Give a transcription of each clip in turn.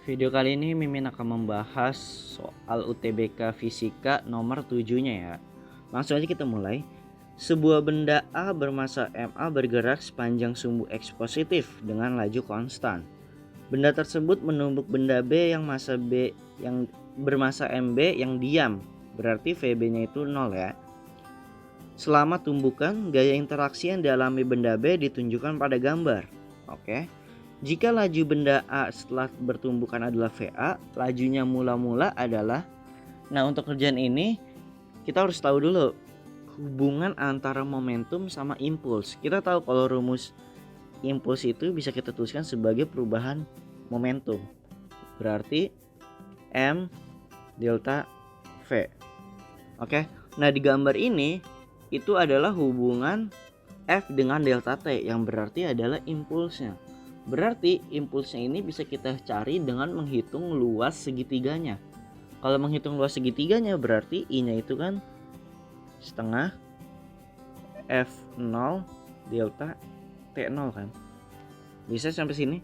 Video kali ini Mimin akan membahas soal UTBK Fisika nomor 7-nya ya. Langsung aja kita mulai. Sebuah benda A bermasa MA bergerak sepanjang sumbu X positif dengan laju konstan. Benda tersebut menumbuk benda B yang massa B yang bermasa MB yang diam. Berarti VB-nya itu 0 ya. Selama tumbukan, gaya interaksi yang dialami benda B ditunjukkan pada gambar. Oke. Jika laju benda A setelah bertumbukan adalah VA, lajunya mula-mula adalah. Nah, untuk kerjaan ini kita harus tahu dulu hubungan antara momentum sama impuls. Kita tahu kalau rumus impuls itu bisa kita tuliskan sebagai perubahan momentum. Berarti M delta V. Oke. Nah, di gambar ini itu adalah hubungan F dengan delta T yang berarti adalah impulsnya. Berarti impulsnya ini bisa kita cari dengan menghitung luas segitiganya. Kalau menghitung luas segitiganya berarti I-nya itu kan setengah F0 delta T0 kan. Bisa sampai sini.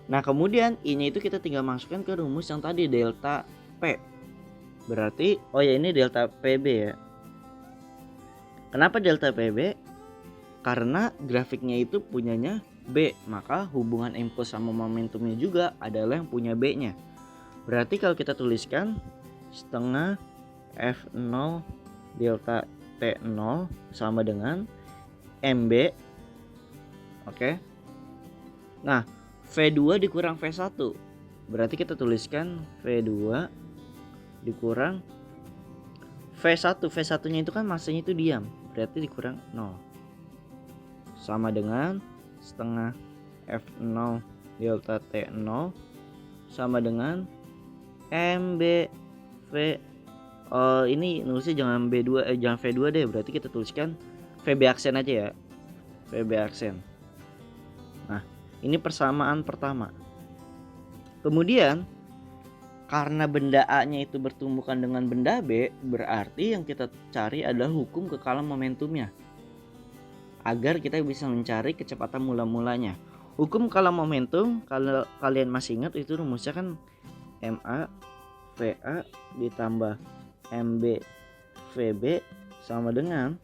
Nah, kemudian I-nya itu kita tinggal masukkan ke rumus yang tadi delta P. Berarti ini delta PB ya. Kenapa delta PB? Karena grafiknya itu punyanya B, maka hubungan impuls sama momentumnya juga adalah yang punya B-nya. Berarti kalau kita tuliskan setengah F0 delta T0 sama dengan MB. Oke. Nah, V2 dikurang V1. Berarti kita tuliskan V2 dikurang V1. V1-nya itu kan masanya itu diam. Berarti dikurang 0. Sama dengan setengah F0 delta T0 sama dengan MB V. Ini nulisnya jangan B2 jangan V2 deh, berarti kita tuliskan VB aksen aja ya. VB aksen. Nah, ini persamaan pertama. Kemudian karena benda A-nya itu bertumbukan dengan benda B, berarti yang kita cari adalah hukum kekalan momentumnya. Agar kita bisa mencari kecepatan mula-mulanya. Hukum kala momentum, kalau kalian masih ingat itu rumusnya kan MA VA ditambah MB VB sama dengan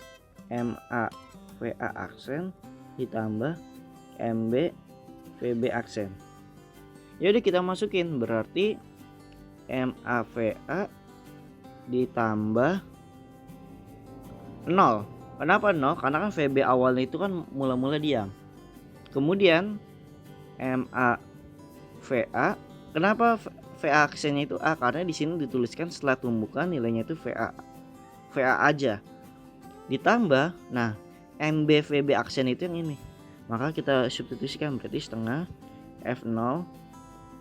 MA VA aksen ditambah MB VB aksen. Yaudah kita masukin, berarti MA VA ditambah 0. Kenapa 0? Karena kan VB awalnya itu kan mula-mula diam. Kemudian MA VA. Kenapa VA aksennya itu A? Karena di sini dituliskan setelah tumbukan nilainya itu VA. VA aja. Ditambah, nah MB VB aksen itu yang ini. Maka kita substitusikan, berarti setengah F0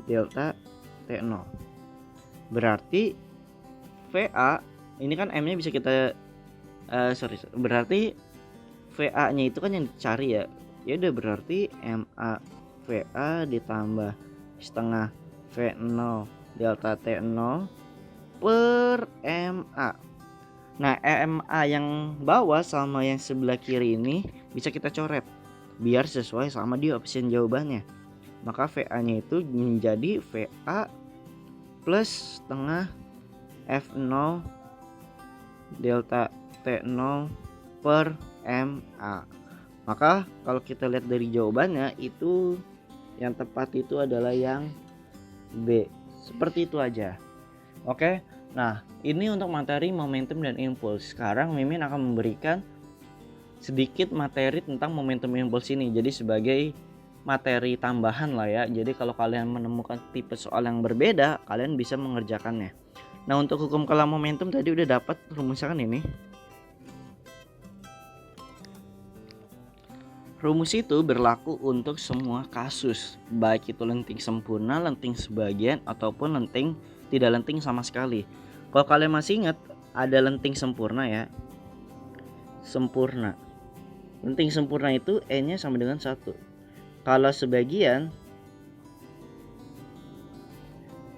delta T0. Berarti VA ini kan M-nya bisa kita berarti VA-nya itu kan yang dicari ya. Ya udah, berarti MA VA ditambah setengah V0 delta T0 per MA. Nah, MA yang bawah sama yang sebelah kiri ini bisa kita coret biar sesuai sama di option jawabannya. Maka VA-nya itu menjadi VA plus setengah F0 delta T0 per MA. Maka kalau kita lihat dari jawabannya itu yang tepat itu adalah yang B. Seperti itu aja. Oke. Nah, ini untuk materi momentum dan impuls. Sekarang Mimin akan memberikan sedikit materi tentang momentum impuls ini. Jadi sebagai materi tambahan lah ya. Jadi kalau kalian menemukan tipe soal yang berbeda, kalian bisa mengerjakannya. Nah, untuk hukum kala momentum tadi udah dapat rumusnya kan ini. Rumus itu berlaku untuk semua kasus, baik itu lenting sempurna, lenting sebagian, ataupun lenting tidak lenting sama sekali. Kalau kalian masih ingat, ada lenting sempurna ya. Sempurna. Lenting sempurna itu E-nya sama dengan 1. Kalau sebagian,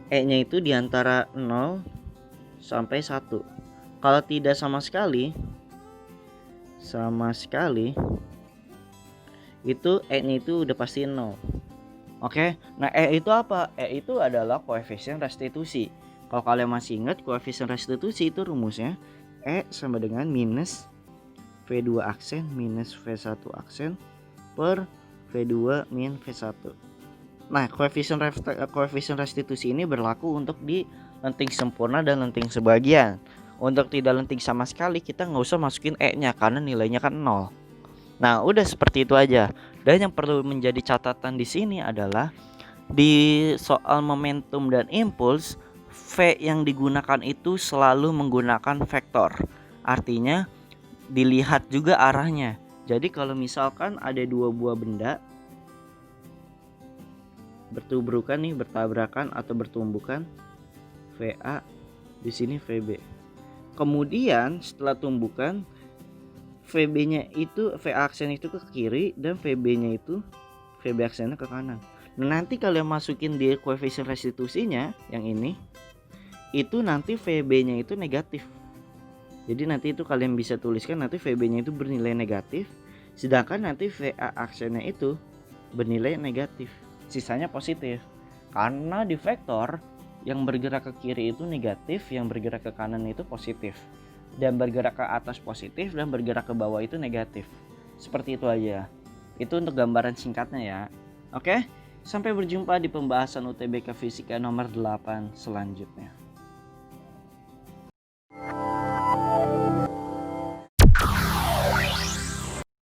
E-nya itu diantara 0 sampai 1. Kalau tidak sama sekali itu E-nya itu udah pasti 0. Oke, nah E itu apa? E itu adalah koefisien restitusi. Kalau kalian masih ingat koefisien restitusi itu rumusnya E sama dengan minus V2 aksen minus V1 aksen per V2 min V1. Nah, koefisien restitusi ini berlaku untuk di lenting sempurna dan lenting sebagian. Untuk tidak lenting sama sekali kita nggak usah masukin E-nya karena nilainya kan 0. Nah, udah seperti itu aja. Dan yang perlu menjadi catatan di sini adalah di soal momentum dan impuls, V yang digunakan itu selalu menggunakan vektor. Artinya dilihat juga arahnya. Jadi kalau misalkan ada dua buah benda bertuburkan nih, bertabrakan atau bertumbukan, VA di sini VB. Kemudian setelah tumbukan VB-nya itu VA aksen itu ke kiri dan VB-nya itu VB aksennya ke kanan. Nah, nanti kalian masukin di koefisien restitusinya yang ini, itu nanti VB-nya itu negatif. Jadi nanti itu kalian bisa tuliskan nanti VB-nya itu bernilai negatif, sedangkan nanti VA aksennya itu bernilai negatif, sisanya positif. Karena di vektor yang bergerak ke kiri itu negatif, yang bergerak ke kanan itu positif. Dan bergerak ke atas positif dan bergerak ke bawah itu negatif. Seperti itu aja. Itu untuk gambaran singkatnya ya. Oke, sampai berjumpa di pembahasan UTBK Fisika nomor 8 selanjutnya.